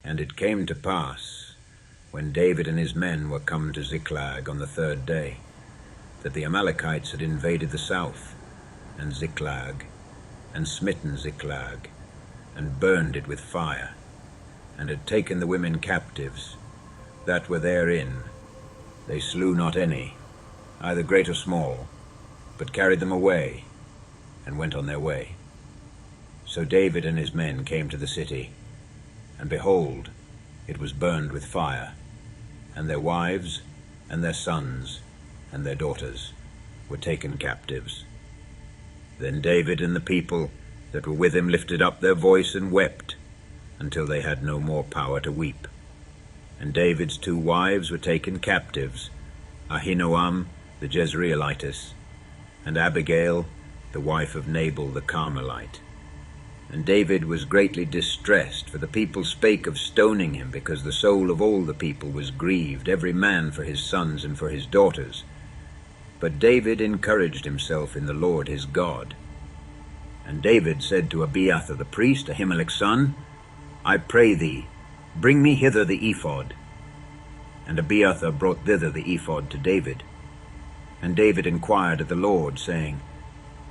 And it came to pass, when David and his men were come to Ziklag on the 3rd day, that the Amalekites had invaded the south, and Ziklag, and smitten Ziklag, and burned it with fire, and had taken the women captives that were therein. They slew not any, either great or small, but carried them away, and went on their way. So David and his men came to the city, and behold, it was burned with fire, and their wives, and their sons, and their daughters were taken captives. Then David and the people that were with him lifted up their voice and wept, until they had no more power to weep. And David's 2 wives were taken captives, Ahinoam the Jezreelitess, and Abigail, the wife of Nabal the Carmelite. And David was greatly distressed, for the people spake of stoning him, because the soul of all the people was grieved, every man for his sons and for his daughters. But David encouraged himself in the Lord his God. And David said to Abiathar the priest, Ahimelech's son, I pray thee, bring me hither the ephod. And Abiathar brought thither the ephod to David. And David inquired of the Lord, saying,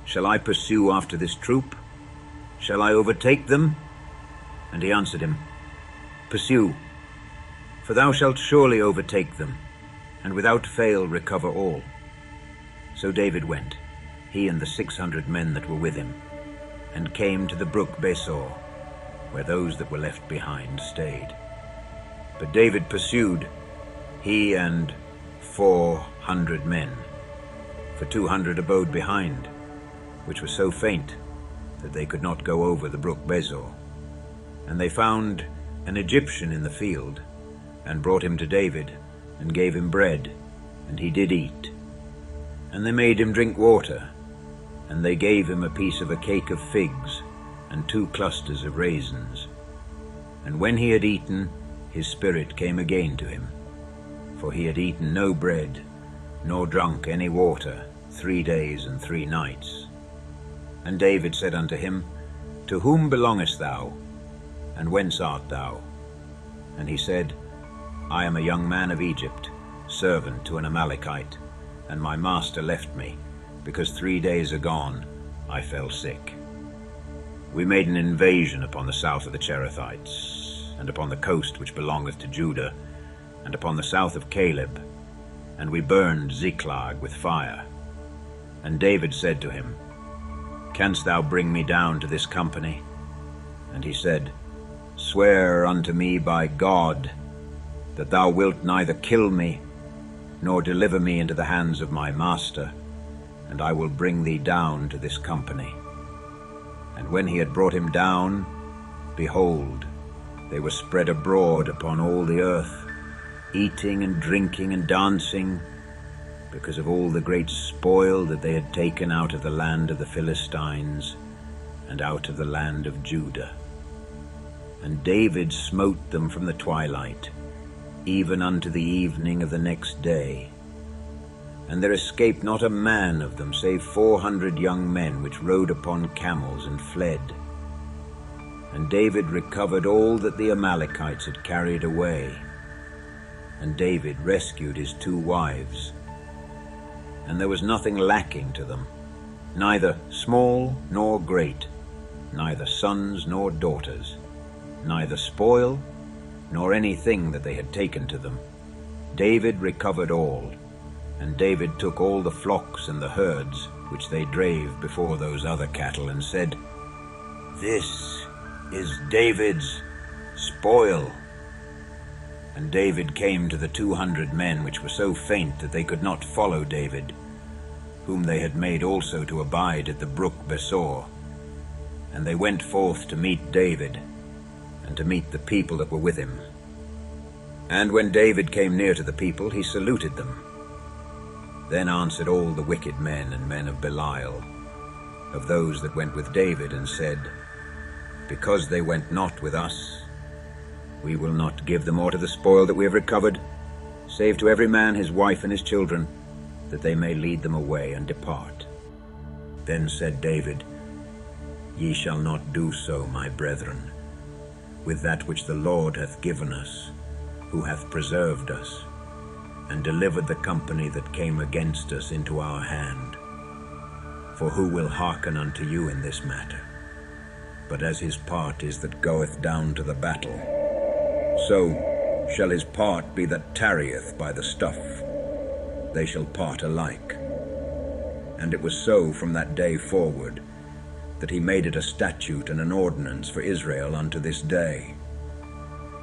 Shall I pursue after this troop? Shall I overtake them? And he answered him, Pursue, for thou shalt surely overtake them, and without fail recover all. So David went, he and the 600 men that were with him, and came to the brook Besor, where those that were left behind stayed. But David pursued, he and 400 men, for 200 abode behind, which were so faint that they could not go over the brook Besor. And they found an Egyptian in the field, and brought him to David, and gave him bread, and he did eat. And they made him drink water, and they gave him a piece of a cake of figs, and 2 clusters of raisins. And when he had eaten, his spirit came again to him, for he had eaten no bread, nor drunk any water 3 days and 3 nights. And David said unto him, To whom belongest thou, and whence art thou? And he said, I am a young man of Egypt, servant to an Amalekite, and my master left me, because 3 days agone I fell sick. We made an invasion upon the south of the Cherethites, and upon the coast which belongeth to Judah, and upon the south of Caleb, and we burned Ziklag with fire. And David said to him, Canst thou bring me down to this company? And he said, Swear unto me by God, that thou wilt neither kill me, nor deliver me into the hands of my master, and I will bring thee down to this company. And when he had brought him down, behold, they were spread abroad upon all the earth, eating and drinking and dancing, because of all the great spoil that they had taken out of the land of the Philistines, and out of the land of Judah. And David smote them from the twilight, even unto the evening of the next day. And there escaped not a man of them, save 400 young men, which rode upon camels and fled. And David recovered all that the Amalekites had carried away. And David rescued his 2 wives. And there was nothing lacking to them, neither small nor great, neither sons nor daughters, neither spoil nor anything that they had taken to them. David recovered all, and David took all the flocks and the herds which they drave before those other cattle, and said, This is David's spoil. And David came to the 200 men which were so faint that they could not follow David, whom they had made also to abide at the brook Besor. And they went forth to meet David, and to meet the people that were with him. And when David came near to the people, he saluted them. Then answered all the wicked men and men of Belial, of those that went with David, and said, Because they went not with us, we will not give them aught of the spoil that we have recovered, save to every man his wife and his children, that they may lead them away and depart. Then said David, Ye shall not do so, my brethren. with that which the Lord hath given us, who hath preserved us, and delivered the company that came against us into our hand. For who will hearken unto you in this matter? But as his part is that goeth down to the battle, so shall his part be that tarrieth by the stuff. They shall part alike. And it was so from that day forward, that he made it a statute and an ordinance for Israel unto this day.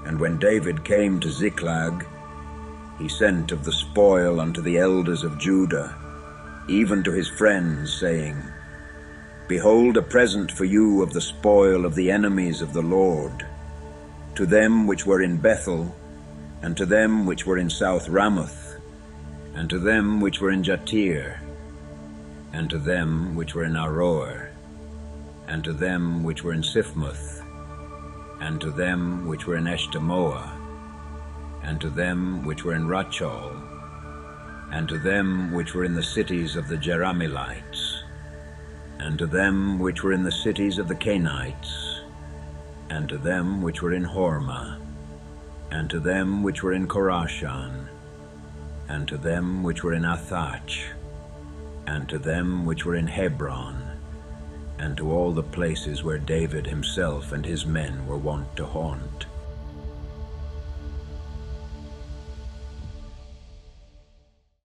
And when David came to Ziklag, he sent of the spoil unto the elders of Judah, even to his friends, saying, Behold, a present for you of the spoil of the enemies of the Lord, to them which were in Bethel, and to them which were in South Ramoth, and to them which were in Jatir, and to them which were in Aroer, and to them which were in Siphmoth, and to them which were in Eshtemoa, and to them which were in Rachol, and to them which were in the cities of the Jerahmeelites, and to them which were in the cities of the Canaanites, and to them which were in Hormah, and to them which were in Korashan, and to them which were in Athach, and to them which were in Hebron, and to all the places where David himself and his men were wont to haunt.